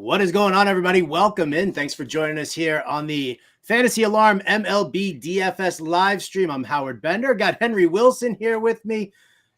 What is going on, everybody? Welcome in. Thanks for joining us here on the Fantasy Alarm MLB DFS live stream. I'm Howard Bender. Got Henry Wilson here with me,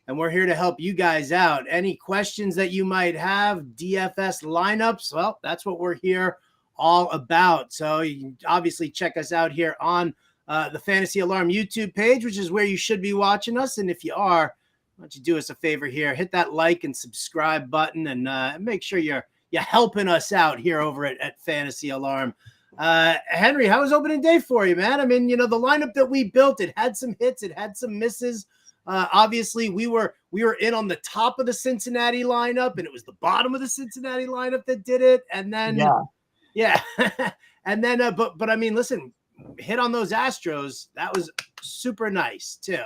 and we're here to help you guys out. Any questions that you might have, DFS lineups, well, that's what we're here all about. So you can obviously check us out here on the Fantasy Alarm YouTube page, which is where you should be watching us. And if you are, why don't you do us a favor here, hit that like and subscribe button, and make sure you're helping us out here over at Fantasy Alarm. Henry, how was opening day for you, man? I mean, the lineup that we built, it had some hits, it had some misses. Obviously, we were in on the top of the Cincinnati lineup, and it was the bottom of the Cincinnati lineup that did it. And then, yeah. And then, but I mean, listen, hit on those Astros. That was super nice too.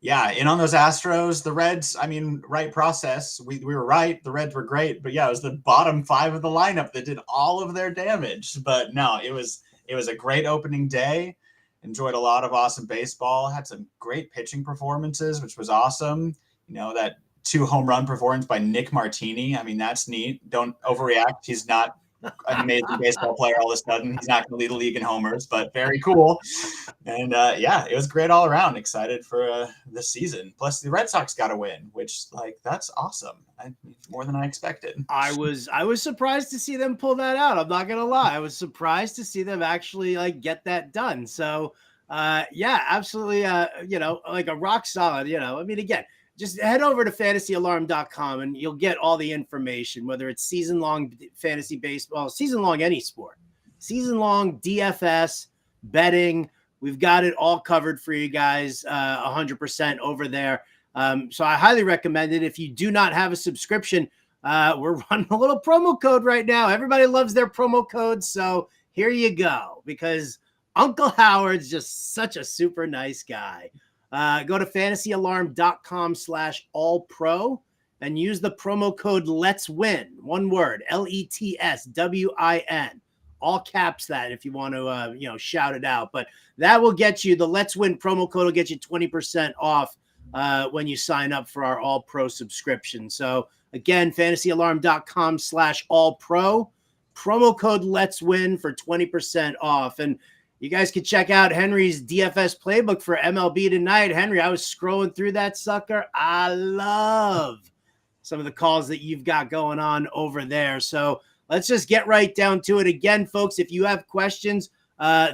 Yeah, in on those Astros, the Reds, I mean, right process. We were right. The Reds were great. But yeah, it was the bottom five of the lineup that did all of their damage. But no, it was a great opening day. Enjoyed a lot of awesome baseball. Had some great pitching performances, which was awesome. That 2 home run performance by Nick Martini. I mean, that's neat. Don't overreact. He's not an amazing baseball player all of a sudden. He's not going to lead the league in homers, but very cool. And yeah, it was great all around. Excited for the season. Plus the Red Sox got a win, which that's awesome. More than I expected. I was surprised to see them pull that out. I'm not going to lie. I was surprised to see them actually get that done. So yeah, absolutely. Like a rock solid, I mean, again, just head over to fantasyalarm.com and you'll get all the information, whether it's season-long fantasy baseball, season-long any sport, season-long DFS, betting. We've got it all covered for you guys 100% over there. So I highly recommend it. If you do not have a subscription, we're running a little promo code right now. Everybody loves their promo codes. So here you go, because Uncle Howard's just such a super nice guy. Go to fantasyalarm.com/allpro and use the promo code Let's Win. One word, LETSWIN. All caps that if you want to, shout it out. But that will get you, the Let's Win promo code will get you 20% off when you sign up for our All Pro subscription. So again, fantasyalarm.com/allpro, promo code Let's Win for 20% off. And you guys can check out Henry's DFS playbook for MLB tonight. Henry, I was scrolling through that sucker. I love some of the calls that you've got going on over there. So let's just get right down to it. Again, folks, if you have questions,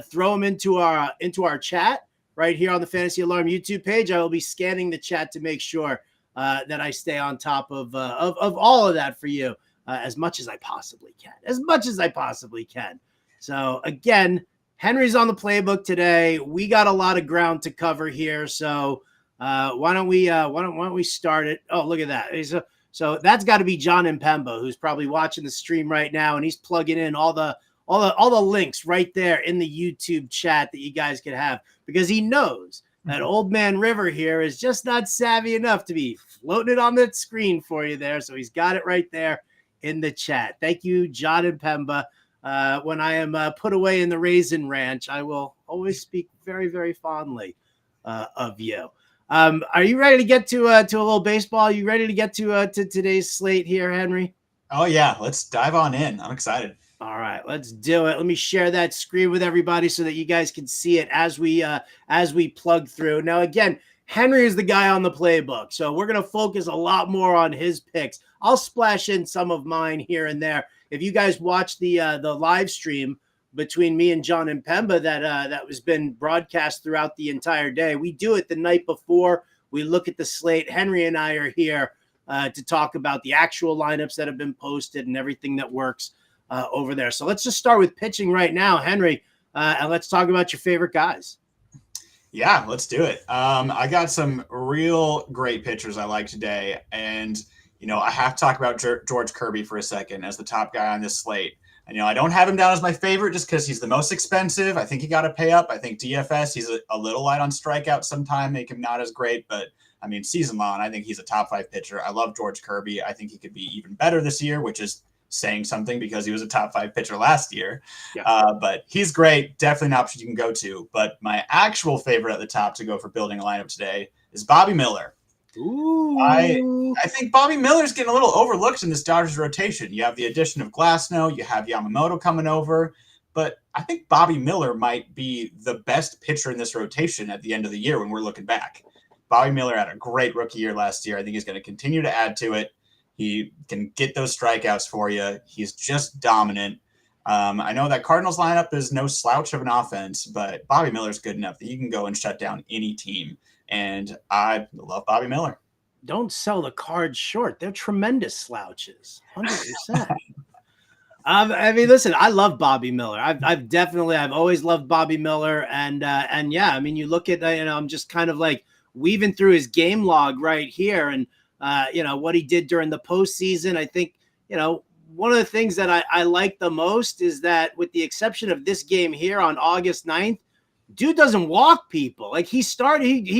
throw them into our chat right here on the Fantasy Alarm YouTube page. I will be scanning the chat to make sure that I stay on top of all of that for you as much as I possibly can. So again, Henry's on the playbook today. We got a lot of ground to cover here, so why don't we start it? Oh, look at that! So that's got to be John Impemba, who's probably watching the stream right now, and he's plugging in all the links right there in the YouTube chat that you guys can have, because he knows that Old Man River here is just not savvy enough to be floating it on the screen for you there. So he's got it right there in the chat. Thank you, John Impemba. When I am put away in the Raisin Ranch, I will always speak very, very fondly of you. Are you ready to get to a little baseball? Are you ready to get to today's slate here, Henry? Oh, yeah. Let's dive on in. I'm excited. All right, let's do it. Let me share that screen with everybody so that you guys can see it as we plug through. Now, again, Henry is the guy on the playbook, so we're going to focus a lot more on his picks. I'll splash in some of mine here and there. If you guys watch the live stream between me and John Impemba that was been broadcast throughout the entire day, we do it the night before. We look at the slate. Henry and I are here to talk about the actual lineups that have been posted and everything that works over there. So let's just start with pitching right now, Henry, and let's talk about your favorite guys. Yeah, let's do it. I got some real great pitchers I like today, and I have to talk about George Kirby for a second as the top guy on this slate. And, I don't have him down as my favorite just because he's the most expensive. I think he got to pay up. I think DFS, he's a little light on strikeouts sometime, make him not as great. But, I mean, season long, I think he's a top 5 pitcher. I love George Kirby. I think he could be even better this year, which is saying something because he was a top 5 pitcher last year. Yeah. But he's great. Definitely an option you can go to. But my actual favorite at the top to go for building a lineup today is Bobby Miller. Ooh. I think Bobby Miller's getting a little overlooked in this Dodgers rotation. You have the addition of Glasnow, you have Yamamoto coming over, but I think Bobby Miller might be the best pitcher in this rotation at the end of the year when we're looking back. Bobby Miller had a great rookie year last year. I think he's going to continue to add to it. He can get those strikeouts for you. He's just dominant. I know that Cardinals lineup is no slouch of an offense, but Bobby Miller's good enough that he can go and shut down any team. And I love Bobby Miller. Don't sell the cards short. They're tremendous slouches. 100%. I mean, listen, I love Bobby Miller. I've always loved Bobby Miller. And yeah, I mean, you look at, I'm just kind of like weaving through his game log right here. And, what he did during the postseason. I think, one of the things that I like the most is that with the exception of this game here on August 9th, dude doesn't walk people. Like he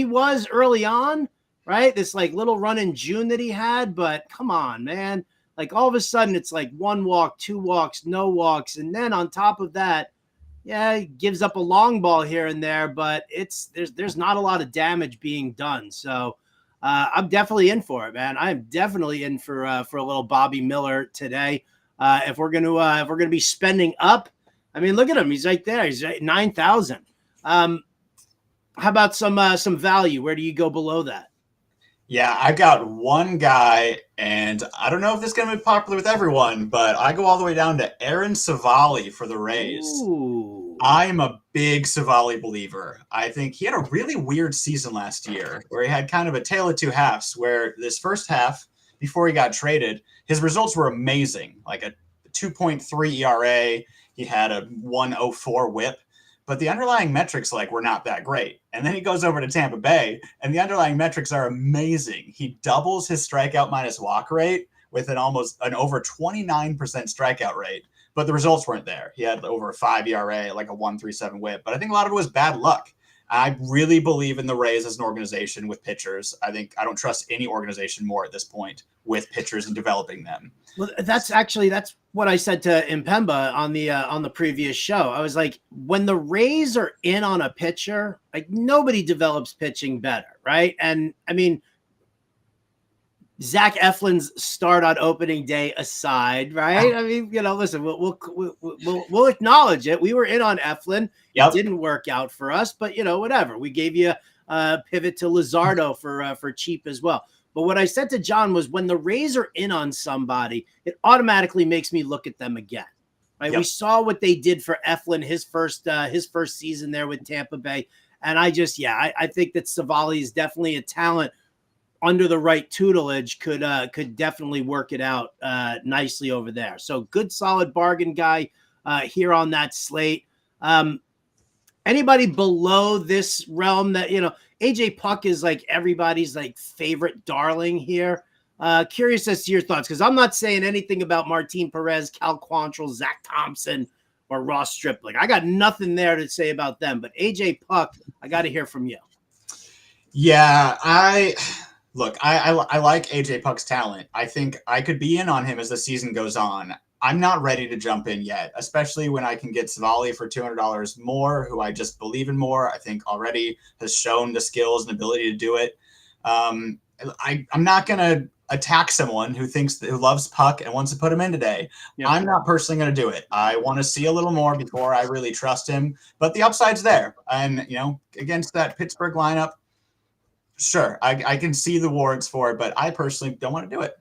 was early on, right? This like little run in June that he had, but come on, man. Like all of a sudden it's like 1 walk, 2 walks, no walks. And then on top of that, yeah, he gives up a long ball here and there, but there's not a lot of damage being done. So I'm definitely in for it, man. I'm definitely in for a little Bobby Miller today. If we're gonna be spending up, I mean, look at him. He's right there. He's at 9,000. How about some value? Where do you go below that? Yeah, I got one guy, and I don't know if this is going to be popular with everyone, but I go all the way down to Aaron Savali for the Rays. Ooh. I'm a big Savali believer. I think he had a really weird season last year where he had kind of a tale of two halves, where this first half, before he got traded, his results were amazing, like a 2.3 ERA. He had a 1.04 whip. But the underlying metrics were not that great. And then he goes over to Tampa Bay, and the underlying metrics are amazing. He doubles his strikeout minus walk rate with an over 29% strikeout rate. But the results weren't there. He had over a 5 ERA, like a 1.37 whip. But I think a lot of it was bad luck. I really believe in the Rays as an organization with pitchers. I don't trust any organization more at this point with pitchers and developing them. Well, that's what I said to Impemba on the previous show. I was like, when the Rays are in on a pitcher, like nobody develops pitching better, right? And I mean, Zach Eflin's start on opening day aside, right? I mean, listen, we'll acknowledge it. We were in on Eflin. Yep. It didn't work out for us, but whatever. We gave you a pivot to Luzardo for cheap as well. But what I said to John was when the Rays are in on somebody, it automatically makes me look at them again. Right? Yep. We saw what they did for Eflin his first season there with Tampa Bay. And I think that Savali is definitely a talent under the right tutelage could definitely work it out nicely over there. So good, solid bargain guy here on that slate. Anybody below this realm that, AJ Puck is like everybody's like favorite darling here. Curious as to your thoughts, because I'm not saying anything about Martin Perez, Cal Quantrill, Zach Thompson, or Ross Stripling. I got nothing there to say about them, but AJ Puck, I got to hear from you. Yeah, I like AJ Puck's talent. I think I could be in on him as the season goes on. I'm not ready to jump in yet, especially when I can get Savali for $200 more, who I just believe in more. I think already has shown the skills and ability to do it. I'm not going to attack someone who loves Puck and wants to put him in today. Yep. I'm not personally going to do it. I want to see a little more before I really trust him, but the upside's there. And, against that Pittsburgh lineup, sure, I can see the warrants for it, but I personally don't want to do it.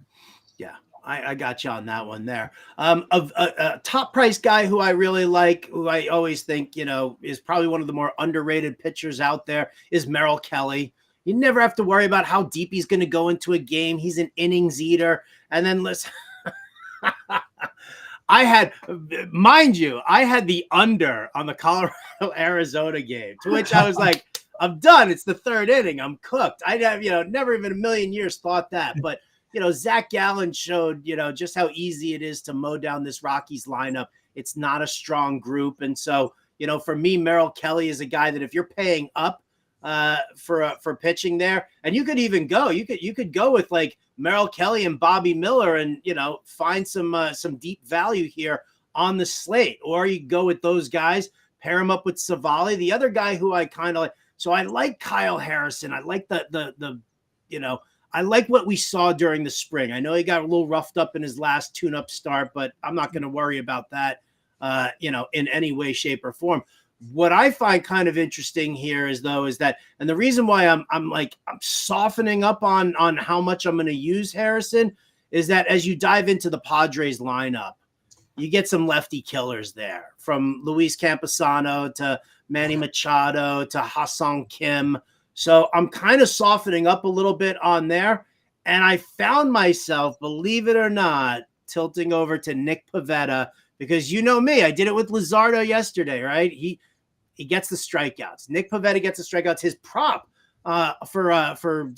Yeah. I got you on that one there. A top price guy who I really like, who I always think, is probably one of the more underrated pitchers out there is Merrill Kelly. You never have to worry about how deep he's going to go into a game. He's an innings eater. And then listen, I had the under on the Colorado-Arizona game, to which I was like, I'm done. It's the third inning. I'm cooked. I'd have, never even a million years thought that. But Zach Gallen showed, just how easy it is to mow down this Rockies lineup. It's not a strong group. And so, for me, Merrill Kelly is a guy that if you're paying up for pitching there, and you could even go, you could go with like Merrill Kelly and Bobby Miller and, find some deep value here on the slate. Or you go with those guys, pair him up with Savali, the other guy who I kind of like. So I like Kyle Harrison. I like the I like what we saw during the spring. I know he got a little roughed up in his last tune-up start, but I'm not going to worry about that, in any way, shape, or form. What I find kind of interesting here is that, and the reason why I'm softening up on how much I'm going to use Harrison is that as you dive into the Padres lineup, you get some lefty killers there, from Luis Camposano to Manny Machado to Ha-Seong Kim. So I'm kind of softening up a little bit on there. And I found myself, believe it or not, tilting over to Nick Pivetta, because you know me, I did it with Luzardo yesterday, right? He gets the strikeouts. Nick Pivetta gets the strikeouts. His prop for 6.5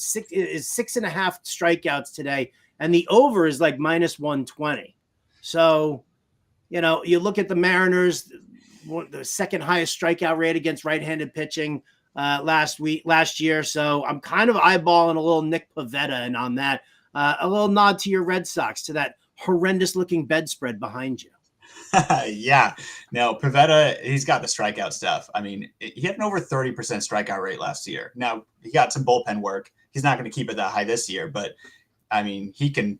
strikeouts today, and the over is like -120. So, you look at the Mariners, the second highest strikeout rate against right-handed pitching last year. So I'm kind of eyeballing a little Nick Pivetta, and on that, a little nod to your Red Sox, to that horrendous looking bedspread behind you. Yeah, no, Pivetta, he's got the strikeout stuff. I mean, he had an over 30% strikeout rate last year. Now, he got some bullpen work. He's not going to keep it that high this year, but I mean, he can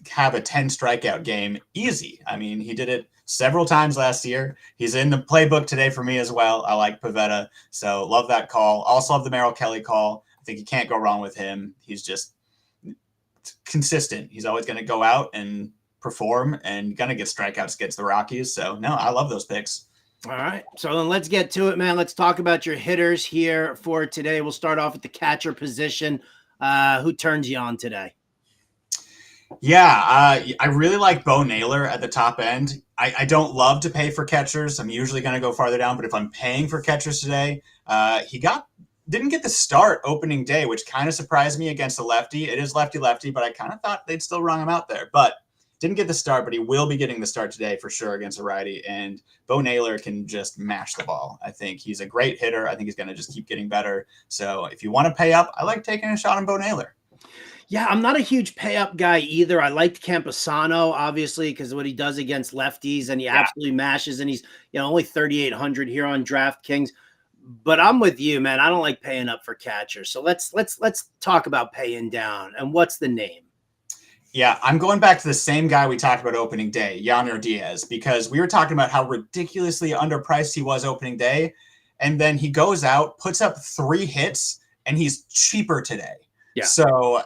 have a 10 strikeout game easy. I mean, he did it several times last year. He's in the playbook today for me as well. I like Pivetta, so love that call. Also love the Merrill Kelly call. I think you can't go wrong with him. He's just consistent. He's always going to go out and perform and going to get strikeouts against the Rockies. So, no, I love those picks. All right. So then let's get to it, man. Let's talk about your hitters here for today. We'll start off with the catcher position. Who turns you on today? Yeah, I really like Bo Naylor at the top end. I don't love to pay for catchers. I'm usually going to go farther down, but if I'm paying for catchers today, he didn't get the start opening day, which kind of surprised me against a lefty. It is lefty-lefty, but I kind of thought they'd still run him out there. But didn't get the start, but he will be getting the start today for sure against a righty. And Bo Naylor can just mash the ball. I think he's a great hitter. I think he's going to just keep getting better. So if you want to pay up, I like taking a shot on Bo Naylor. Yeah, I'm not a huge pay-up guy either. I liked Camposano, obviously, because of what he does against lefties, and he absolutely mashes, and he's only 3,800 here on DraftKings. But I'm with you, man. I don't like paying up for catchers. So let's talk about paying down. And what's the name? Yeah, I'm going back to the same guy we talked about opening day, Yanir Diaz, because we were talking about how ridiculously underpriced he was opening day, and then he goes out, puts up 3 hits, and he's cheaper today. Yeah. So,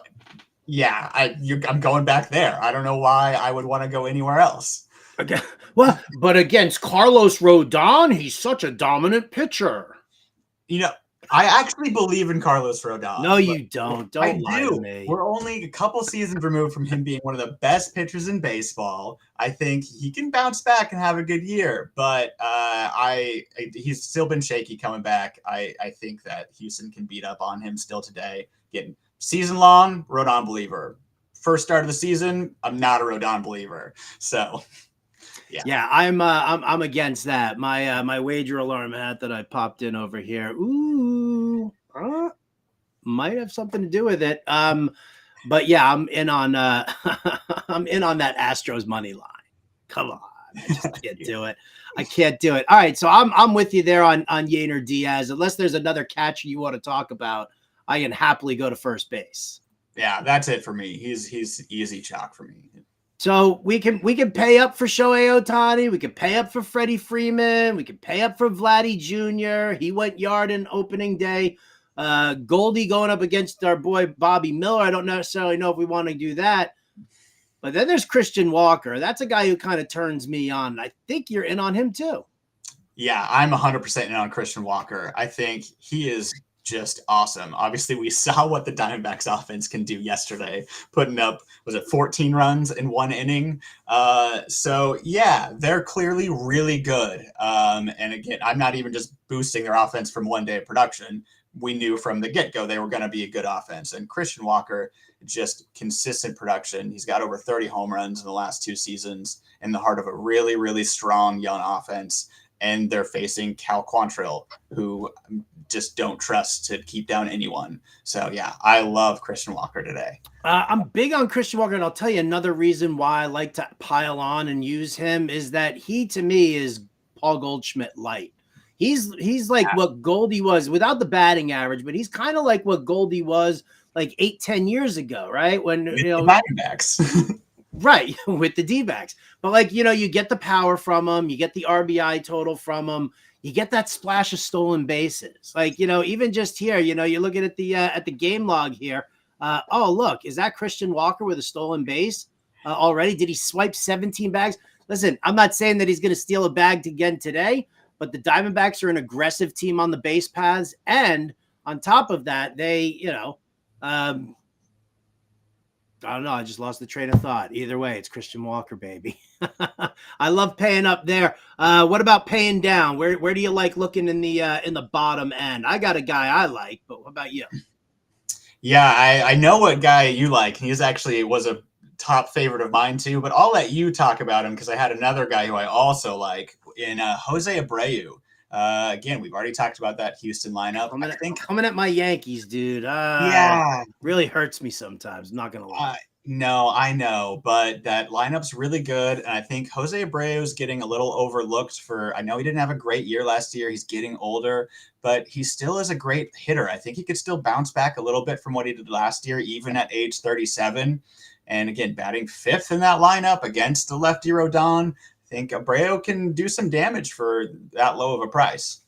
yeah, I'm going back there. I don't know why I would want to go anywhere else. Okay. Well, but against Carlos Rodon, he's such a dominant pitcher. I actually believe in Carlos Rodon. No, you don't. Don't lie to me. We're only a couple seasons removed from him being one of the best pitchers in baseball. I think he can bounce back and have a good year, but he's still been shaky coming back. I think that Houston can beat up on him still today. Getting season long, Rodon believer. First start of the season, I'm not a Rodon believer. So. Yeah, I'm against that. My wager alarm hat that I popped in over here, might have something to do with it. But yeah, I'm in on I'm in on that Astros money line. Come on, I just can't do it. I can't do it. All right, so I'm with you there on Yanir Diaz. Unless there's another catcher you want to talk about, I can happily go to first base. Yeah, that's it for me. He's easy chalk for me. So we can pay up for Shohei Ohtani. We can pay up for Freddie Freeman. We can pay up for Vladdy Jr. He went yard in opening day. Goldie going up against our boy Bobby Miller. I don't necessarily know if we want to do that. But then there's Christian Walker. That's a guy who kind of turns me on. I think you're in on him too. Yeah, I'm 100% in on Christian Walker. I think he is just awesome. Obviously, we saw what the Diamondbacks offense can do yesterday, putting up, was it 14 runs in 1 inning? So yeah, they're clearly really good. And again, I'm not even just boosting their offense from 1 day of production. We knew from the get-go they were going to be a good offense. And Christian Walker, just consistent production. He's got over 30 home runs in the last 2 seasons in the heart of a really, really strong young offense. And they're facing Cal Quantrill, who just don't trust to keep down anyone. So, yeah, I love Christian Walker today. I'm big on Christian Walker, and I'll tell you another reason why I like to pile on and use him is that he, to me, is Paul Goldschmidt light. He's like what Goldie was without the batting average, but he's kind of like what Goldie was like 8-10 years ago, right? When With the Diamondbacks. right, with the D-backs. But like, you get the power from them, you get the RBI total from them, you get that splash of stolen bases. Like, even just here, you're looking at the game log here. Oh, look, is that Christian Walker with a stolen base already? Did he swipe 17 bags? Listen, I'm not saying that he's going to steal a bag again today, but the Diamondbacks are an aggressive team on the base paths. And on top of that, they, I don't know. I just lost the train of thought. Either way, it's Christian Walker, baby. I love paying up there. What about paying down? Where do you like looking in the bottom end? I got a guy I like, but what about you? Yeah, I know what guy you like. He was a top favorite of mine too, but I'll let you talk about him because I had another guy who I also like in Jose Abreu. Again, we've already talked about that Houston lineup. Coming at my Yankees, dude. Yeah, really hurts me sometimes. I'm not gonna lie. No, I know, but that lineup's really good, and I think Jose Abreu is getting a little overlooked I know he didn't have a great year last year. He's getting older, but he still is a great hitter. I think he could still bounce back a little bit from what he did last year, even at age 37. And again, batting fifth in that lineup against the lefty Rodon, I think Abreu can do some damage for that low of a price.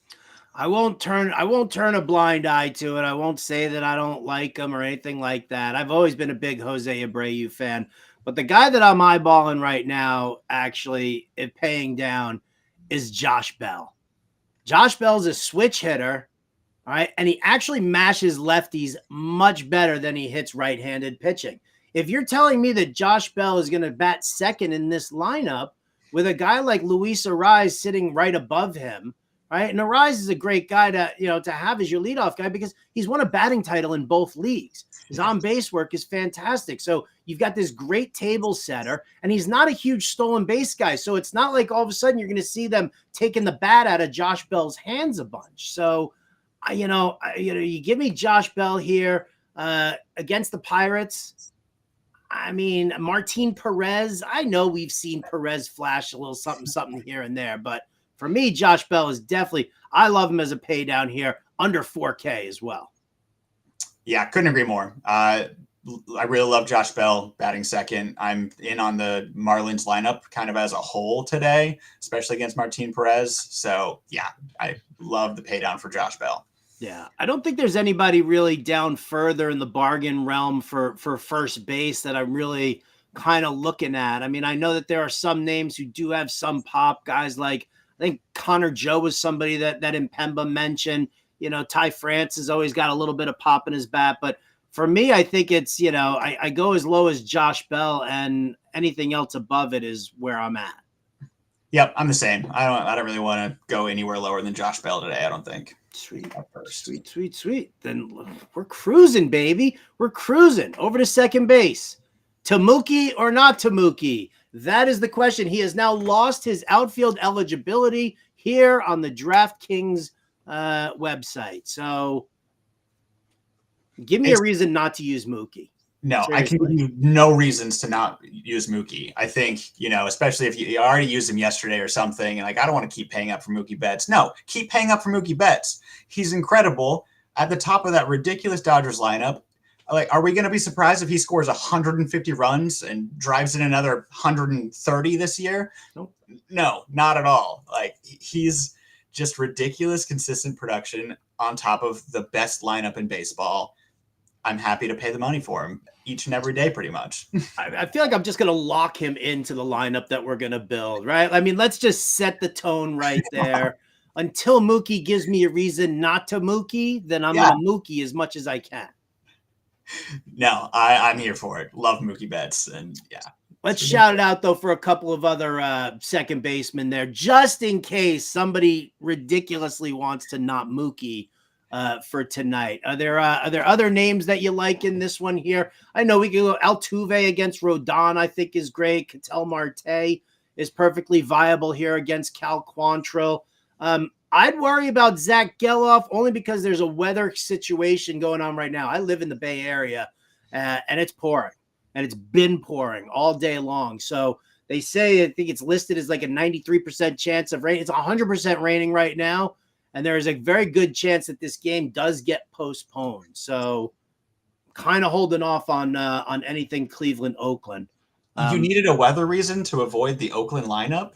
I won't turn a blind eye to it. I won't say that I don't like him or anything like that. I've always been a big Jose Abreu fan, but the guy that I'm eyeballing right now, actually, if paying down, is Josh Bell. Josh Bell's a switch hitter, all right, and he actually mashes lefties much better than he hits right-handed pitching. If you're telling me that Josh Bell is going to bat second in this lineup with a guy like Luis Arraez sitting right above him, right? And Arraez is a great guy to have as your leadoff guy because he's won a batting title in both leagues. His on-base work is fantastic. So you've got this great table setter, and he's not a huge stolen base guy. So it's not like all of a sudden you're going to see them taking the bat out of Josh Bell's hands a bunch. So, you give me Josh Bell here against the Pirates. I mean, Martin Perez, I know we've seen Perez flash a little something here and there, but for me, Josh Bell is definitely, I love him as a pay down here, under 4K as well. Yeah, couldn't agree more. I really love Josh Bell batting second. I'm in on the Marlins lineup kind of as a whole today, especially against Martin Perez. So, yeah, I love the pay down for Josh Bell. Yeah, I don't think there's anybody really down further in the bargain realm for first base that I'm really kind of looking at. I mean, I know that there are some names who do have some pop, guys like, I think Connor Joe was somebody that Impemba mentioned. Ty France has always got a little bit of pop in his bat. But for me, I think it's, I go as low as Josh Bell, and anything else above it is where I'm at. Yep, I'm the same. I don't really want to go anywhere lower than Josh Bell today, I don't think. Sweet. Then we're cruising, baby. We're cruising over to second base. Mookie or not Mookie? That is the question. He has now lost his outfield eligibility here on the DraftKings website. So give me a reason not to use Mookie. No, seriously. I can give you no reasons to not use Mookie. I think, especially if you already used him yesterday or something, and I don't want to keep paying up for Mookie Betts. No, keep paying up for Mookie Betts. He's incredible at the top of that ridiculous Dodgers lineup. Are we going to be surprised if he scores 150 runs and drives in another 130 this year? Nope. No, not at all. He's just ridiculous, consistent production on top of the best lineup in baseball. I'm happy to pay the money for him each and every day, pretty much. I feel like I'm just going to lock him into the lineup that we're going to build, right? I mean, let's just set the tone right there. Until Mookie gives me a reason not to Mookie, then I'm going to Mookie as much as I can. No, I'm here for it. Love Mookie Betts, and yeah. Let's shout it out, though, for a couple of other second basemen there, just in case somebody ridiculously wants to not Mookie for tonight. Are there other names that you like in this one here? I know we can go Altuve against Rodon, I think is great. Ketel Marte is perfectly viable here against Cal Quantrill. I'd worry about Zach Geloff only because there's a weather situation going on right now. I live in the Bay Area, and it's pouring, and it's been pouring all day long. So they say, I think it's listed as like a 93% chance of rain. It's 100% raining right now, and there is a very good chance that this game does get postponed. So kind of holding off on anything Cleveland, Oakland. You needed a weather reason to avoid the Oakland lineup.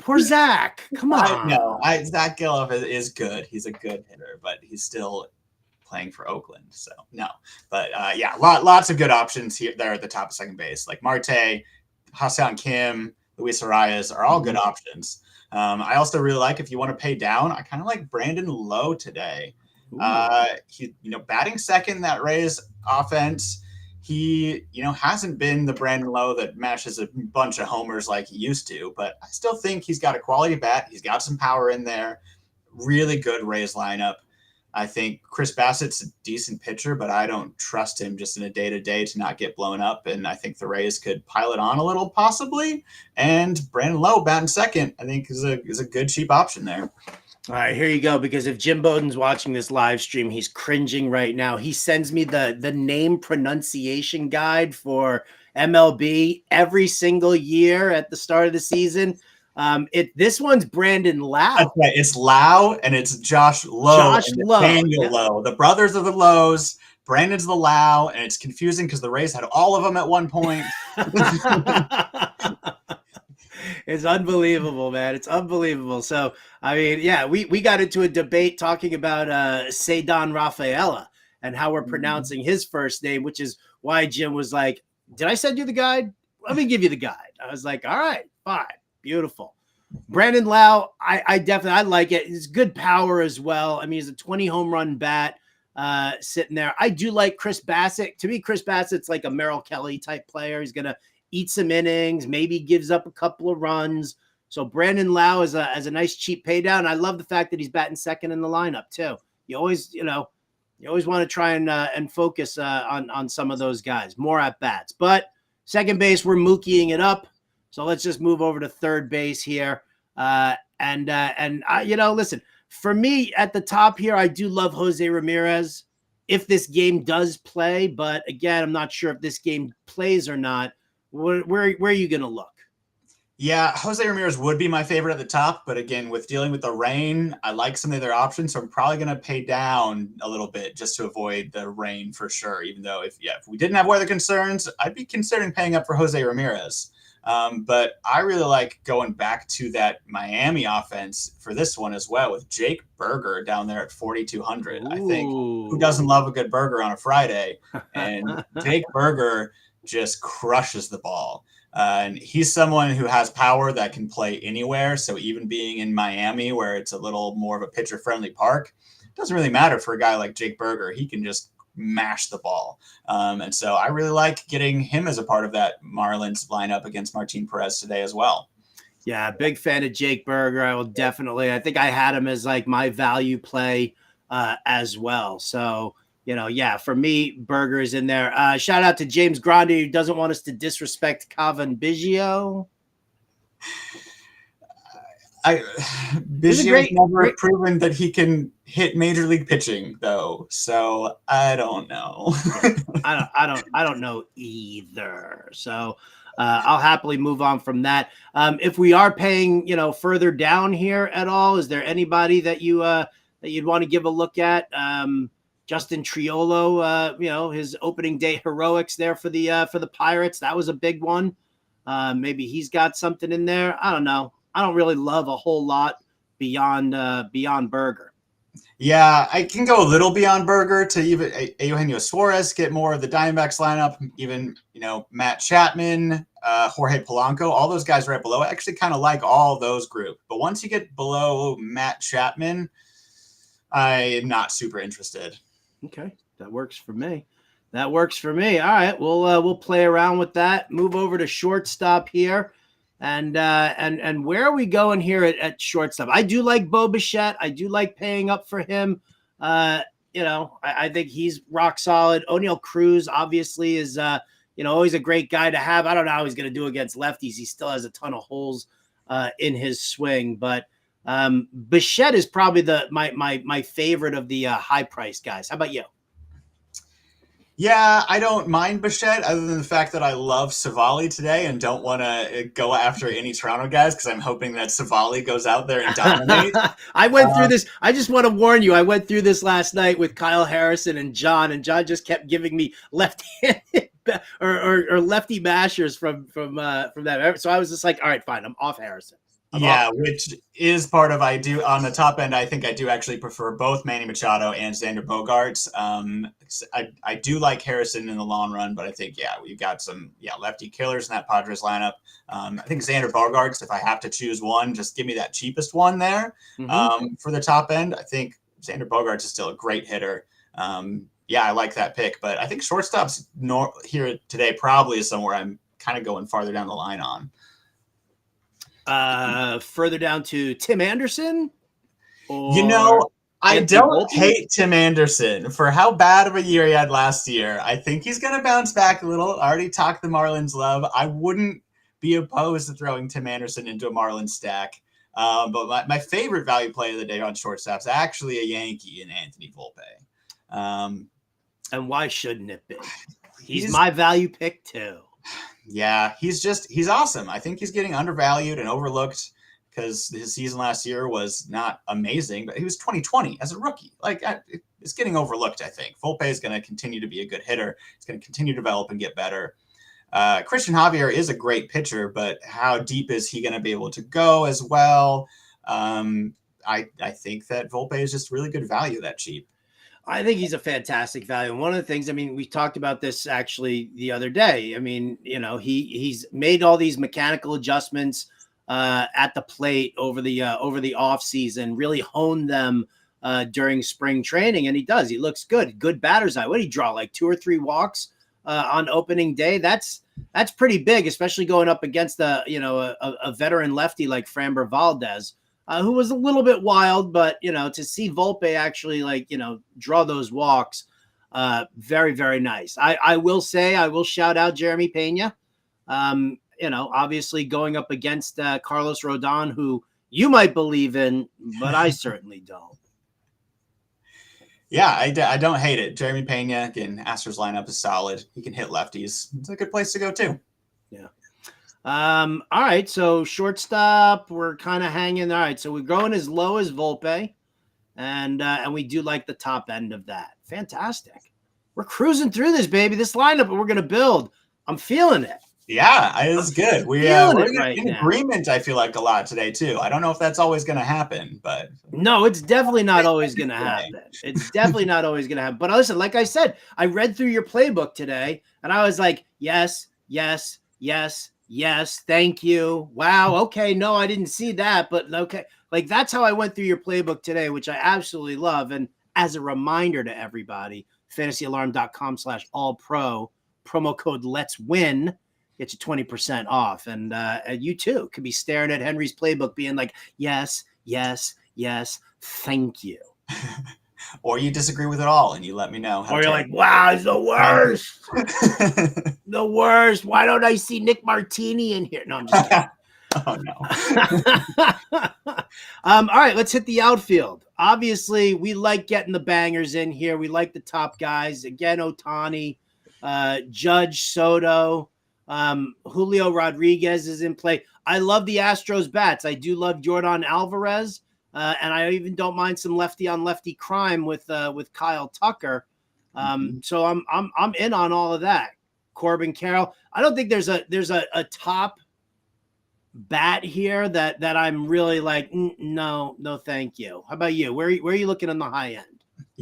Poor Zach. Come on. Zach Gallup is good. He's a good hitter, but he's still playing for Oakland. So no, but lots of good options here there at the top of second base, like Marte, Ha-Seong Kim, Luis Arias are all good options. I also really like, if you want to pay down, I kind of like Brandon Lowe today. He, batting second, that Rays offense. He, hasn't been the Brandon Lowe that mashes a bunch of homers like he used to, but I still think he's got a quality bat. He's got some power in there. Really good Rays lineup. I think Chris Bassett's a decent pitcher, but I don't trust him just in a day-to-day to not get blown up. And I think the Rays could pile it on a little, possibly. And Brandon Lowe batting second, I think is a good cheap option there. All right, here you go. Because if Jim Bowden's watching this live stream, he's cringing right now. He sends me the name pronunciation guide for MLB every single year at the start of the season. This one's Brandon Lowe. That's right. It's Lowe and it's Josh Lowe and Daniel Lowe, the brothers of the Lowe's. Brandon's the Lowe, and it's confusing because the Rays had all of them at one point. It's unbelievable, man. It's unbelievable. So, I mean, yeah, we got into a debate talking about Ceddanne Rafaela and how we're pronouncing his first name, which is why Jim was like, did I send you the guide? Let me give you the guide. I was like, all right, fine. Beautiful. Brandon Lowe, I definitely like it. It's good power as well. I mean, he's a 20 home run bat sitting there. I do like Chris Bassett. To me, Chris Bassett's like a Merrill Kelly type player. He's going to eat some innings, maybe gives up a couple of runs. So Brandon Lowe is a nice cheap pay down. I love the fact that he's batting second in the lineup too. You always want to try and focus on some of those guys, more at bats. But second base, we're mookieing it up. So let's just move over to third base here. Listen, for me at the top here, I do love Jose Ramirez if this game does play. But again, I'm not sure if this game plays or not. Where are you going to look? Yeah, Jose Ramirez would be my favorite at the top. But again, with dealing with the rain, I like some of their options. So I'm probably going to pay down a little bit just to avoid the rain for sure. Even though if we didn't have weather concerns, I'd be considering paying up for Jose Ramirez. But I really like going back to that Miami offense for this one as well with Jake Berger down there at 4,200. I think who doesn't love a good burger on a Friday? And Jake Berger just crushes the ball. And he's someone who has power that can play anywhere. So even being in Miami, where it's a little more of a pitcher-friendly park, it doesn't really matter for a guy like Jake Berger. He can just mash the ball. And so I really like getting him as a part of that Marlins lineup against Martin Perez today as well. Yeah, big fan of Jake Berger. I think I had him as like my value play as well. So, for me, Berger is in there. Shout out to James Grande, who doesn't want us to disrespect Cavan Biggio. Biggio's never proven that he can hit major league pitching, though. So I don't know. I don't know either. So I'll happily move on from that. If we are paying, further down here at all, is there anybody that you'd want to give a look at? Justin Triolo, his opening day heroics there for the Pirates. That was a big one. Maybe he's got something in there. I don't know. I don't really love a whole lot beyond Berger. Yeah, I can go a little beyond Berger to even Eugenio Suarez, get more of the Diamondbacks lineup, even, Matt Chapman, Jorge Polanco, all those guys right below. I actually kind of like all those groups. But once you get below Matt Chapman, I'm not super interested. Okay, that works for me. All right, we'll play around with that. Move over to shortstop here. And where are we going here at shortstop? I do like Bo Bichette. I do like paying up for him. I think he's rock solid. O'Neal Cruz obviously is, always a great guy to have. I don't know how he's going to do against lefties. He still has a ton of holes in his swing, but Bichette is probably my favorite of the high price guys. How about you? Yeah, I don't mind Bichette other than the fact that I love Savali today and don't want to go after any Toronto guys because I'm hoping that Savali goes out there and dominates. I went through this. I just want to warn you. I went through this last night with Kyle Harrison and John just kept giving me left-handed or lefty mashers from that. So I was just like, all right, fine. I'm off Harrison. Which is part of, I do on the top end. I think I do actually prefer both Manny Machado and Xander Bogaerts. I do like Harrison in the long run, but I think we've got some lefty killers in that Padres lineup. I think Xander Bogaerts, if I have to choose one, just give me that cheapest one there. For the top end. I think Xander Bogaerts is still a great hitter. I like that pick, but I think shortstop's here today probably is somewhere I'm kind of going farther down the line on. Further down to Tim Anderson? I don't hate Tim Anderson for how bad of a year he had last year. I think he's going to bounce back a little. I already talked the Marlins love. I wouldn't be opposed to throwing Tim Anderson into a Marlins stack. But my favorite value play of the day on shortstop is actually a Yankee in Anthony Volpe. And why shouldn't it be? He's my value pick too. Yeah, he's awesome. I think he's getting undervalued and overlooked because his season last year was not amazing, but he was 2020 as a rookie. It's getting overlooked, I think. Volpe is going to continue to be a good hitter. He's going to continue to develop and get better. Christian Javier is a great pitcher, but how deep is he going to be able to go as well? I think that Volpe is just really good value that cheap. I think he's a fantastic value. And one of the things, we talked about this actually the other day. He's made all these mechanical adjustments at the plate over the off season, really honed them during spring training. And he looks good. Good batter's eye. What did he draw? Like 2 or 3 walks on opening day? That's pretty big, especially going up against a veteran lefty like Framber Valdez. Who was a little bit wild, but, to see Volpe actually draw those walks, very, very nice. I will shout out Jeremy Pena, obviously going up against Carlos Rodon, who you might believe in, but I certainly don't. Yeah, I don't hate it. Jeremy Pena, again, Astros lineup is solid. He can hit lefties. It's a good place to go too. Yeah. All right, so shortstop, we're kind of hanging. All right, so we're going as low as Volpe, and we do like the top end of that. Fantastic. We're cruising through this, baby. This lineup we're going to build. I'm feeling it. Yeah, it's good. We're in agreement, I feel like, a lot today, too. I don't know if that's always going to happen, but... No, it's definitely not always going to happen. It's definitely not always going to happen. But listen, like I said, I read through your playbook today, and I was like, yes, yes, yes, yes, thank you. Wow, okay, no, I didn't see that, but okay. That's how I went through your playbook today, which I absolutely love. And as a reminder to everybody, fantasyalarm.com/allpro, promo code Let's Win, get you 20% off. And you too could be staring at Henry's playbook being like, yes, yes, yes, thank you. Or you disagree with it all and you let me know. Or you're like, wow, it's the worst. The worst. Why don't I see Nick Martini in here? No, I'm just kidding. Oh, no. All right, let's hit the outfield. Obviously, we like getting the bangers in here. We like the top guys. Again, Ohtani, Judge, Soto, Julio Rodriguez is in play. I love the Astros bats. I do love Jordan Alvarez. And I even don't mind some lefty on lefty crime with Kyle Tucker. So I'm in on all of that. Corbin Carroll. I don't think there's a top bat here that I'm really like, no, thank you. How about you? Where are you looking on the high end?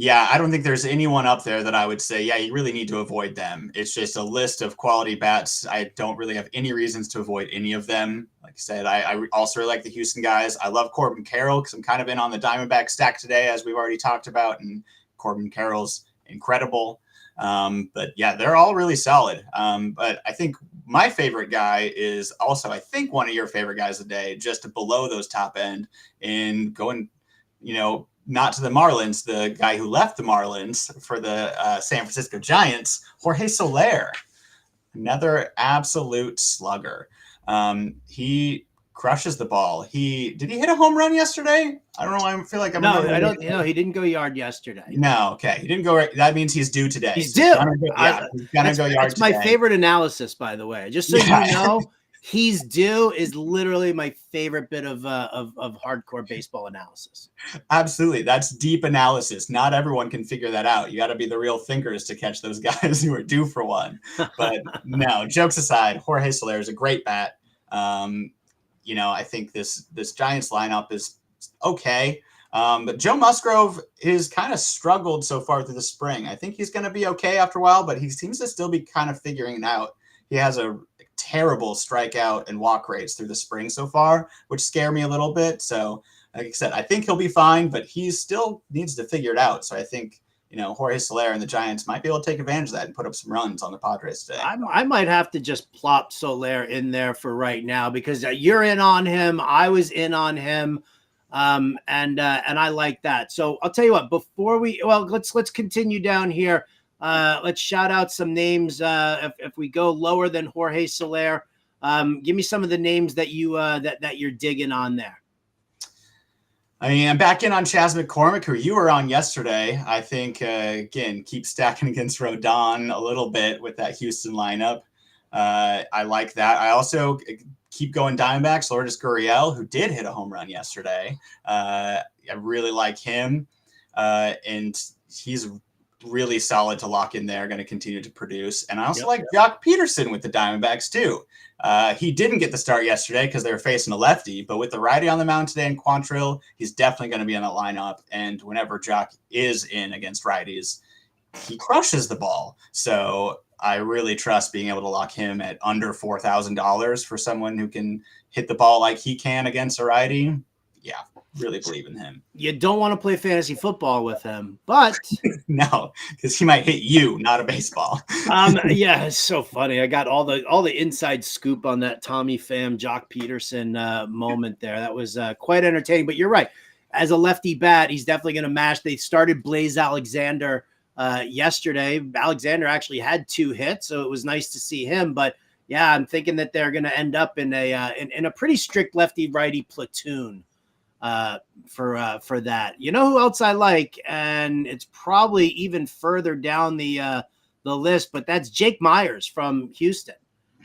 Yeah, I don't think there's anyone up there that I would say, yeah, you really need to avoid them. It's just a list of quality bats. I don't really have any reasons to avoid any of them. Like I said, I also really like the Houston guys. I love Corbin Carroll because I'm kind of in on the Diamondback stack today, as we've already talked about, and Corbin Carroll's incredible. But yeah, they're all really solid. But I think my favorite guy is also, I think, one of your favorite guys today, just below those top end and going, not to the Marlins, the guy who left the Marlins for the San Francisco Giants, Jorge Soler, another absolute slugger. He crushes the ball. Did he hit a home run yesterday? I don't know. I feel like I'm I don't. He didn't go yard yesterday. No, okay, he didn't go. That means he's due today. He's due. He's gonna go yard. That's my favorite analysis, by the way. Just so you know, he's due is literally my favorite bit of hardcore baseball analysis. Absolutely, that's deep analysis. Not everyone can figure that out. You got to be the real thinkers to catch those guys who are due for one. But no, jokes aside, Jorge Soler is a great bat. I think this Giants lineup is okay. But Joe Musgrove has kind of struggled so far through the spring. I think he's going to be okay after a while, but he seems to still be kind of figuring it out. He has a terrible strikeout and walk rates through the spring so far, which scare me a little bit. So, like I said, I think he'll be fine, but he still needs to figure it out. So I think, Jorge Soler and the Giants might be able to take advantage of that and put up some runs on the Padres today. I might have to just plop Soler in there for right now because you're in on him. I was in on him. And I like that. So I'll tell you what, let's continue down here. Let's shout out some names. If we go lower than Jorge Soler, give me some of the names that that you're digging on there. I mean, I'm back in on Chas McCormick, who you were on yesterday. I think, again, keep stacking against Rodon a little bit with that Houston lineup. I like that. I also keep going Diamondbacks, Lourdes Gurriel, who did hit a home run yesterday. I really like him. And he's really solid to lock in there, going to continue to produce. And I also like Jock Peterson with the Diamondbacks too. He didn't get the start yesterday because they were facing a lefty, but with the righty on the mound today in Quantrill, he's definitely going to be in that lineup. And whenever Jock is in against righties, he crushes the ball. So I really trust being able to lock him at under $4,000 for someone who can hit the ball like he can against a righty. Yeah, really believe in him. You don't want to play fantasy football with him, but no, because he might hit you, not a baseball. Yeah, it's so funny. I got all the inside scoop on that Tommy Pham, Jock Peterson moment there. That was quite entertaining. But you're right. As a lefty bat, he's definitely going to mash. They started Blaze Alexander yesterday. Alexander actually had 2 hits, so it was nice to see him. But yeah, I'm thinking that they're going to end up in a pretty strict lefty righty platoon for that. You know who else I like, and it's probably even further down the list, but that's Jake Myers from Houston,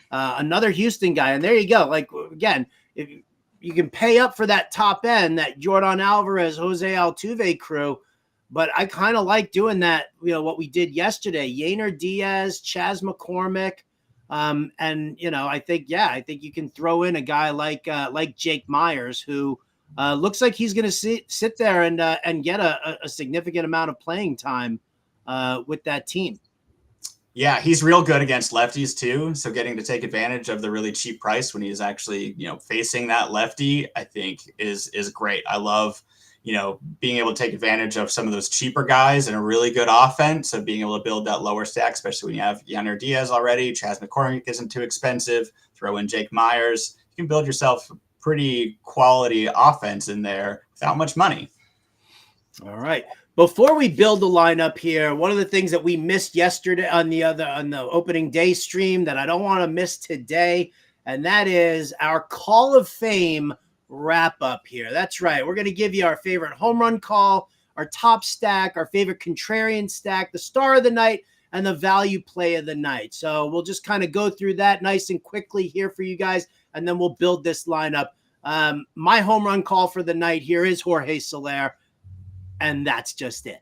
another Houston guy. And there you go. Like, again, if you can pay up for that top end, that Jordan Alvarez, Jose Altuve crew. But I kind of like doing that, what we did yesterday. Yainer Diaz, Chas McCormick. And, I think you can throw in a guy like Jake Myers, who looks like he's going to sit there and get a significant amount of playing time with that team. Yeah, he's real good against lefties too. So getting to take advantage of the really cheap price when he's actually, facing that lefty, I think is great. I love, being able to take advantage of some of those cheaper guys in a really good offense. So being able to build that lower stack, especially when you have Yainer Diaz already, Chas McCormick isn't too expensive. Throw in Jake Myers. You can build yourself a pretty quality offense in there without much money. All right. Before we build the lineup here, one of the things that we missed yesterday on the opening day stream that I don't want to miss today, and that is our Call of Fame wrap up here. That's right. We're going to give you our favorite home run call, our top stack, our favorite contrarian stack, the star of the night, and the value play of the night. So we'll just kind of go through that nice and quickly here for you guys, and then we'll build this lineup. My home run call for the night here is Jorge Soler, and that's just it.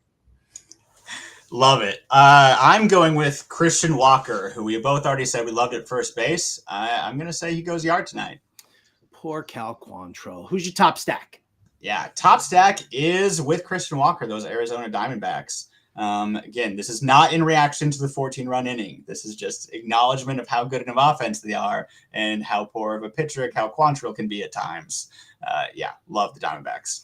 Love it. I'm going with Christian Walker, who we both already said we loved at first base. I'm going to say he goes yard tonight. Poor Cal Quantrill. Who's your top stack? Yeah, top stack is with Christian Walker, those Arizona Diamondbacks. Again, this is not in reaction to the 14-run inning. This is just acknowledgement of how good of offense they are and how poor of a pitcher Cal Quantrill can be at times. Love the Diamondbacks.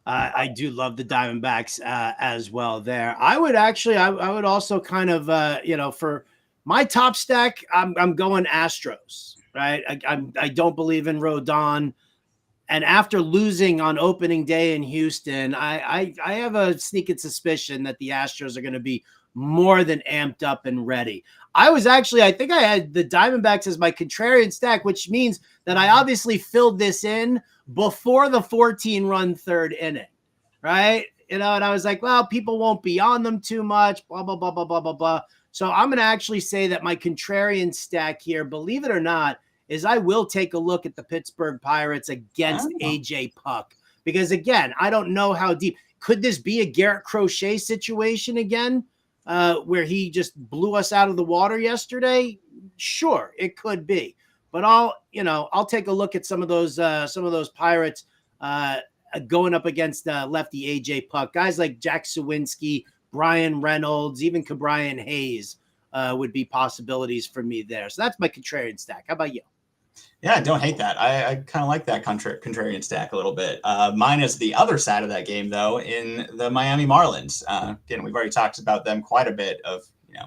I do love the Diamondbacks as well there. I would also kind of, for my top stack, I'm going Astros. Right. I don't believe in Rodon. And after losing on opening day in Houston, I have a sneaking suspicion that the Astros are going to be more than amped up and ready. I think I had the Diamondbacks as my contrarian stack, which means that I obviously filled this in before the 14-run third inning, right? And I was like, well, people won't be on them too much, blah, blah, blah, blah, blah, blah, blah. So I'm going to actually say that my contrarian stack here, believe it or not, is I will take a look at the Pittsburgh Pirates against AJ Puck. Because, again, I don't know how deep. Could this be a Garrett Crochet situation again, where he just blew us out of the water yesterday? Sure, it could be. But I'll take a look at some of those Pirates going up against lefty AJ Puck. Guys like Jack Sawinski, Brian Reynolds, even Cabrian Hayes would be possibilities for me there. So that's my contrarian stack. How about you? Yeah, don't hate that. I kind of like that contrarian stack a little bit. Mine is the other side of that game, though, in the Miami Marlins. Again, we've already talked about them quite a bit of,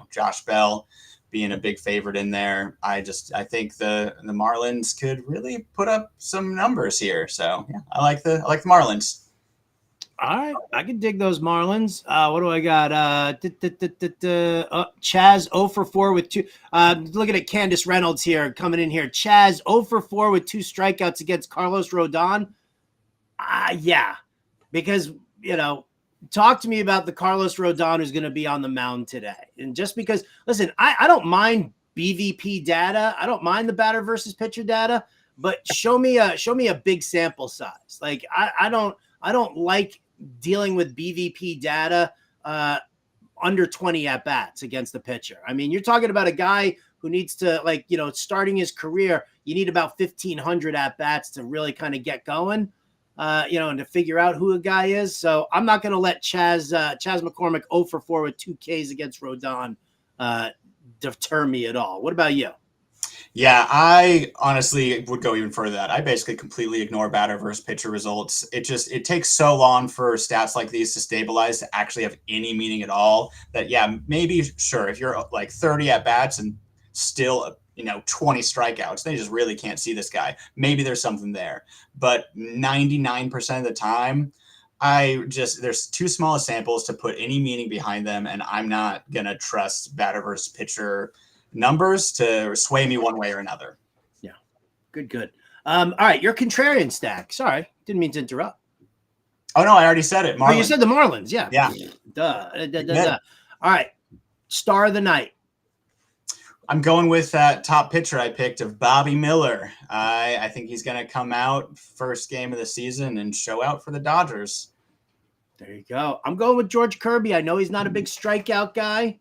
Josh Bell being a big favorite in there. I think the Marlins could really put up some numbers here. So yeah, I like the Marlins. All right, I can dig those Marlins. What do I got? Chaz 0 for 4 with 2. Looking at Candace Reynolds here coming in here. Chaz 0 for 4 with 2 strikeouts against Carlos Rodon. Yeah, because talk to me about the Carlos Rodon who's going to be on the mound today. And just because, listen, I don't mind BVP data. I don't mind the batter versus pitcher data, but show me a big sample size. Like I don't like dealing with BVP data under 20 at bats against the pitcher. I mean, you're talking about a guy who needs to, starting his career, you need about 1,500 at bats to really kind of get going, and to figure out who a guy is. So I'm not going to let Chaz McCormick 0 for 4 with 2 Ks against Rodon deter me at all. What about you? Yeah, I honestly would go even further than that. I basically completely ignore batter versus pitcher results. It takes so long for stats like these to stabilize to actually have any meaning at all that, yeah, maybe, sure, if you're like 30 at bats and still, 20 strikeouts, they just really can't see this guy. Maybe there's something there. But 99% of the time, there's too small a samples to put any meaning behind them, and I'm not going to trust batter versus pitcher numbers to sway me one way or another. Yeah. Good. All right. Your contrarian stack. Sorry. Didn't mean to interrupt. Oh, no, I already said it. Marlins. Oh, you said the Marlins. Yeah. Yeah. Duh. All right. Star of the night. I'm going with that top pitcher I picked of Bobby Miller. I think he's going to come out first game of the season and show out for the Dodgers. There you go. I'm going with George Kirby. I know he's not a big strikeout guy,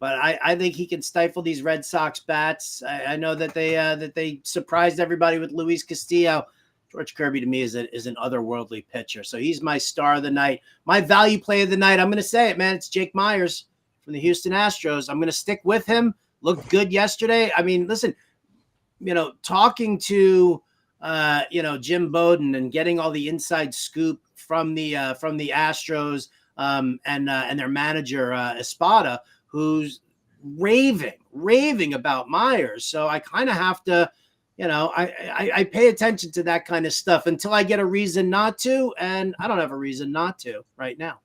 but I think he can stifle these Red Sox bats. I know that they surprised everybody with Luis Castillo. George Kirby to me is an otherworldly pitcher. So he's my star of the night. My value play of the night, I'm going to say it, man. It's Jake Myers from the Houston Astros. I'm going to stick with him. Looked good yesterday. I mean, listen, talking to, Jim Bowden and getting all the inside scoop from the Astros and their manager, Espada, who's raving about Myers. So I kind of have to, I pay attention to that kind of stuff until I get a reason not to. And I don't have a reason not to right now.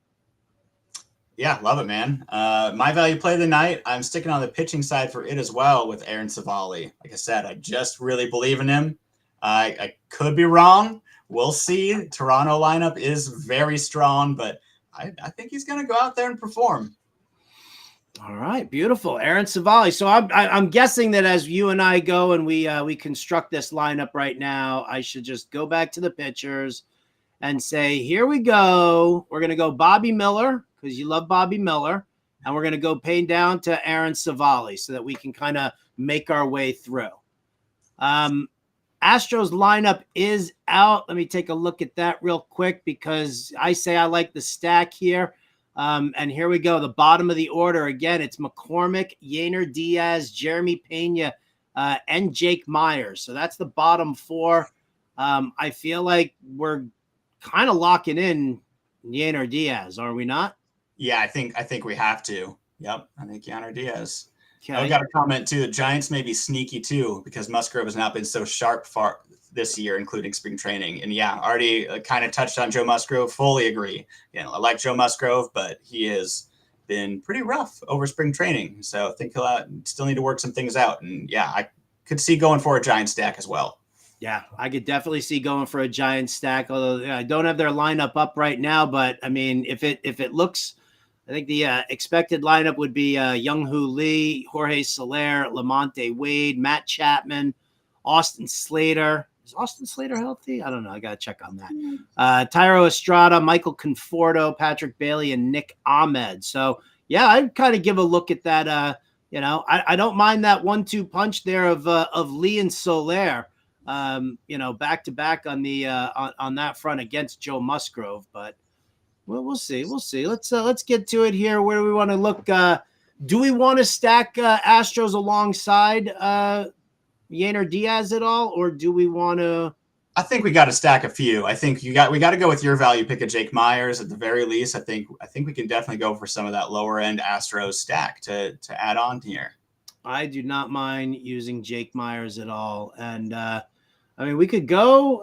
Yeah, love it, man. My value play of the night, I'm sticking on the pitching side for it as well with Aaron Savali. Like I said, I just really believe in him. I could be wrong. We'll see. Toronto lineup is very strong, but I think he's going to go out there and perform. All right, beautiful, Aaron Savali. So I'm guessing that as you and I go and we construct this lineup right now, I should just go back to the pitchers and say, here we go. We're going to go Bobby Miller because you love Bobby Miller, and we're going to go pay down to Aaron Savali so that we can kind of make our way through. Astros lineup is out. Let me take a look at that real quick because I say I like the stack here. And here we go. The bottom of the order. Again, it's McCormick, Yainer Diaz, Jeremy Pena, and Jake Myers. So that's the bottom 4. I feel like we're kind of locking in Yainer Diaz, are we not? Yeah, I think we have to. Yep, I think Yainer Diaz. Okay. I've got a comment too. The Giants may be sneaky too because Musgrove has not been so sharp far this year, including spring training. And yeah, already kind of touched on Joe Musgrove. Fully agree. I like Joe Musgrove, but he is been pretty rough over spring training. So I think he'll still need to work some things out. And yeah, I could see going for a giant stack as well. Yeah, I could definitely see going for a giant stack, although I don't have their lineup up right now. But I mean, if it looks, I think the expected lineup would be Young-Hoo Lee, Jorge Soler, Lamonte Wade, Matt Chapman, Austin Slater. Is Austin Slater healthy? I don't know. I got to check on that. Tyro Estrada, Michael Conforto, Patrick Bailey, and Nick Ahmed. So, yeah, I'd kind of give a look at that. I don't mind that 1-2 punch there of Lee and Soler. Back to back on the on that front against Joe Musgrove, but we'll see. Let's get to it here. Where do we want to look? Do we want to stack Astros alongside Yainer Diaz at all, or do we want to? I think we got to stack a few. I think we got to go with your value pick of Jake Myers at the very least. I think we can definitely go for some of that lower end Astros stack to add on here. I do not mind using Jake Myers at all, and I mean, we could go,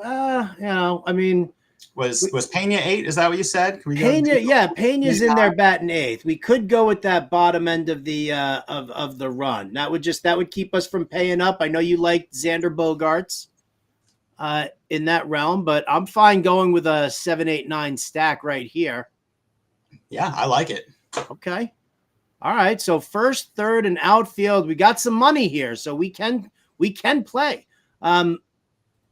was Pena 8? Is that what you said? Can we Pena's in there batting 8th. We could go with that bottom end of the of the run. That would keep us from paying up. I know you like Xander Bogaerts in that realm, but I'm fine going with a 7, 8, 9 stack right here. Yeah, I like it. Okay. All right. So first, third, and outfield, we got some money here, so we can play.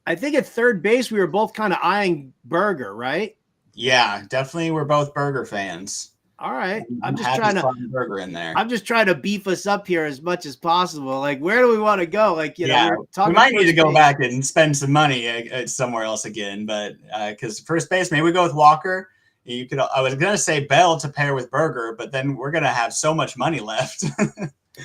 I think at third base, we were both kind of eyeing Berger, right? Yeah, definitely. We're both Berger fans. All right. I'm just trying to Berger in there. I'm just trying to beef us up here as much as possible. Like, where do we want to go? Like, we might need to go back and spend some money somewhere else again. But because first base, maybe we go with Walker. I was gonna say Bell to pair with Berger, but then we're gonna have so much money left.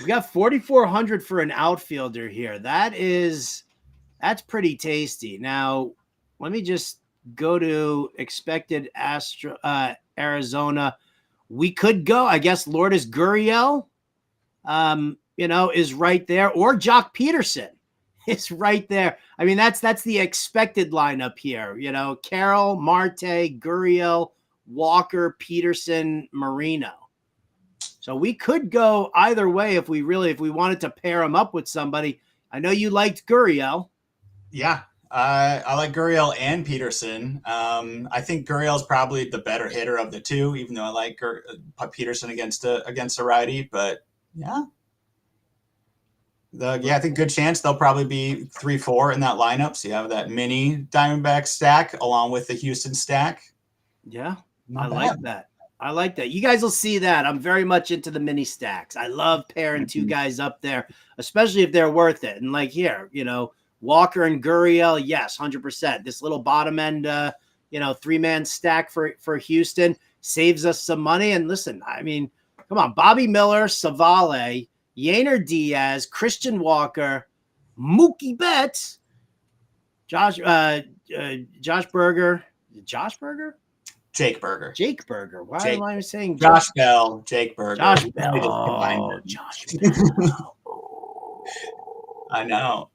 We got 4,400 for an outfielder here. That's pretty tasty. Now, let me just go to expected Arizona. We could go, I guess, Lourdes Gurriel, is right there, or Jock Peterson is right there. I mean, that's the expected lineup here. Carroll, Marte, Gurriel, Walker, Peterson, Marino. So we could go either way if we wanted to pair them up with somebody. I know you liked Gurriel. Yeah, I like Gurriel and Peterson. I think Gurriel's probably the better hitter of the two, even though I like Peterson against a righty. But yeah, I think good chance they'll probably be 3-4 in that lineup. So you have that mini Diamondback stack along with the Houston stack. Yeah, like that. I like that. You guys will see that. I'm very much into the mini stacks. I love pairing two guys up there, especially if they're worth it. And like here, Walker and Gurriel, yes, 100%. This little bottom end, 3-man stack for Houston saves us some money. And listen, I mean, come on, Bobby Miller, Savale, Yainer Diaz, Christian Walker, Mookie Betts, Josh Berger. Josh Berger? Jake Berger. Jake Berger. Why am I saying Josh Bell? Jake Berger. Josh Bell. Oh, Josh Bell. I know.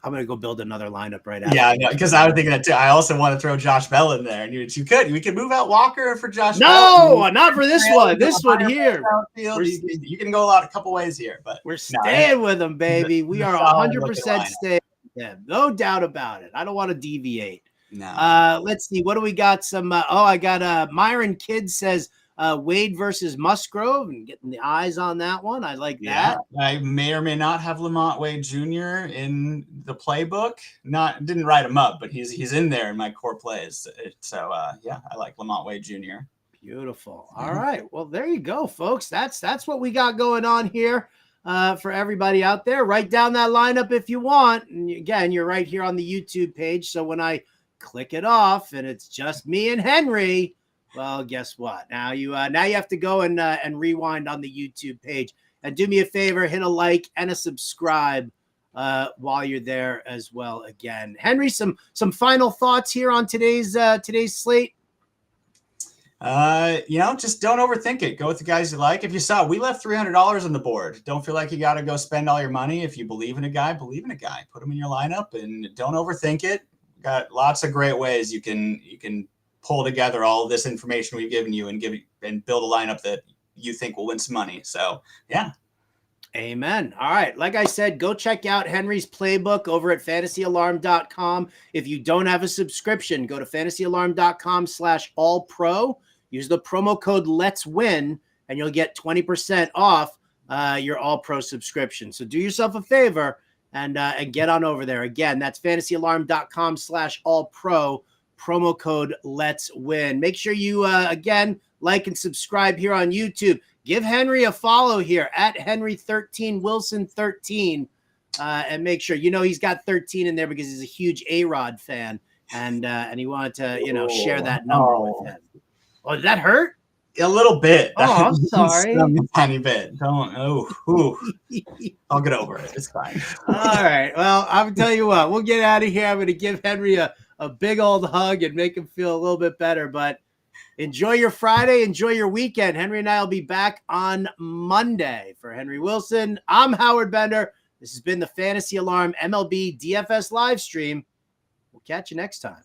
I'm gonna go build another lineup right after. Yeah, I know, because I was thinking that too. I also want to throw Josh Bell in there, and we could move out Walker for Josh. No, Bell. Not for this one. This one here. You can go a couple ways here, but we're staying with them, baby. We are 100% staying with them. No doubt about it. I don't want to deviate. No. Let's see. What do we got? I got Myron Kidd says Wade versus Musgrove, and getting the eyes on that one. I like that. I may or may not have Lamont Wade Jr. in the playbook. Didn't write him up, but he's in there in my core plays. So I like Lamont Wade Jr. Beautiful. All right. Well, there you go, folks. That's what we got going on here for everybody out there. Write down that lineup if you want. And again, you're right here on the YouTube page. So when I click it off and it's just me and Henry, well, guess what? Now you have to go and rewind on the YouTube page, and do me a favor, hit a like and a subscribe while you're there as well. Again, Henry, some final thoughts here on today's slate. Just don't overthink it. Go with the guys you like. If you saw, we left $300 on the board. Don't feel like you got to go spend all your money. If you believe in a guy, believe in a guy. Put him in your lineup and don't overthink it. Got lots of great ways you can pull together all of this information we've given you and build a lineup that you think will win some money. So yeah. Amen. All right. Like I said, go check out Henry's playbook over at fantasyalarm.com. If you don't have a subscription, go to fantasyalarm.com/all-pro. Use the promo code Let's Win, and you'll get 20% off your all-pro subscription. So do yourself a favor and get on over there. Again, that's fantasyalarm.com/all-pro, promo code Let's Win. Make sure you, again, like and subscribe here on YouTube. Give Henry a follow here at Henry13Wilson13, and make sure he's got 13 in there because he's a huge A-Rod fan, and he wanted to share that number with him. Oh, did that hurt? A little bit. Oh, I'm sorry. A tiny bit. Don't. I'll get over it. It's fine. All right. Well, I'll tell you what. We'll get out of here. I'm going to give Henry a big old hug and make him feel a little bit better, but enjoy your Friday. Enjoy your weekend. Henry and I will be back on Monday. For Henry Wilson, I'm Howard Bender. This has been the Fantasy Alarm MLB DFS live stream. We'll catch you next time.